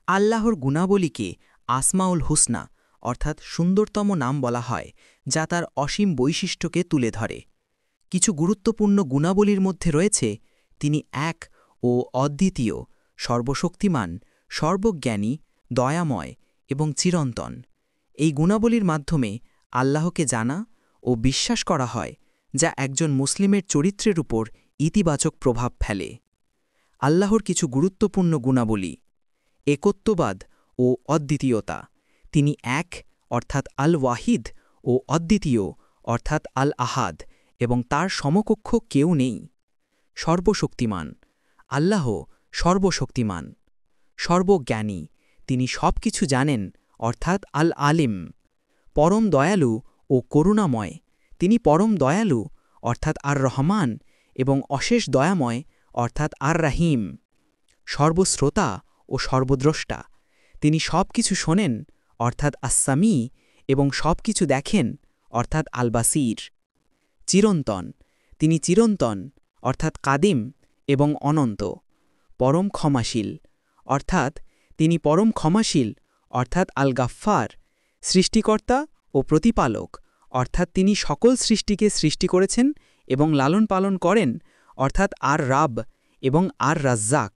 আল্লাহর গুণাবলীকে আসমাউল হুসনা অর্থাৎ সুন্দরতম নাম বলা হয়, যা তার অসীম বৈশিষ্ট্যকে তুলে ধরে। কিছু গুরুত্বপূর্ণ গুণাবলীর মধ্যে রয়েছে তিনি এক ও অদ্বিতীয়, সর্বশক্তিমান, সর্বজ্ঞানী, দয়াময় এবং চিরন্তন। এই গুণাবলীর মাধ্যমে আল্লাহকে জানা ও বিশ্বাস করা হয়, যা একজন মুসলিমের চরিত্রের উপর ইতিবাচক প্রভাব ফেলে। আল্লাহর কিছু গুরুত্বপূর্ণ গুণাবলী: একত্ববাদ ও অদ্বিতীয়তা। তিনি এক অর্থাৎ আল ওয়াহিদ ও অদ্বিতীয় অর্থাৎ আল আহাদ, এবং তার সমকক্ষ কেউ নেই। সর্বশক্তিমান। আল্লাহ সর্বশক্তিমান। সর্বজ্ঞানী। তিনি সব কিছু জানেন অর্থাৎ আল আলিম। পরম দয়ালু ও করুণাময়। তিনি পরম দয়ালু অর্থাৎ আর রহমান, এবং অশেষ দয়াময় অর্থাৎ আর রাহিম। সর্বশ্রোতা ও সর্বদ্রষ্টা। তিনি সব কিছু শোনেন অর্থাৎ আসসামি, এবং সব কিছু দেখেন অর্থাৎ আল বাসির। চিরন্তন। তিনি চিরন্তন অর্থাৎ কাদিম এবং অনন্ত। পরম ক্ষমাশীল অর্থাৎ তিনি পরম ক্ষমাশীল অর্থাৎ আল গাফফার। সৃষ্টিকর্তা ও প্রতিপালক অর্থাৎ তিনি সকল সৃষ্টিকে সৃষ্টি করেছেন এবং লালন পালন করেন অর্থাৎ আর রাব এবং আর রাজ্জাক।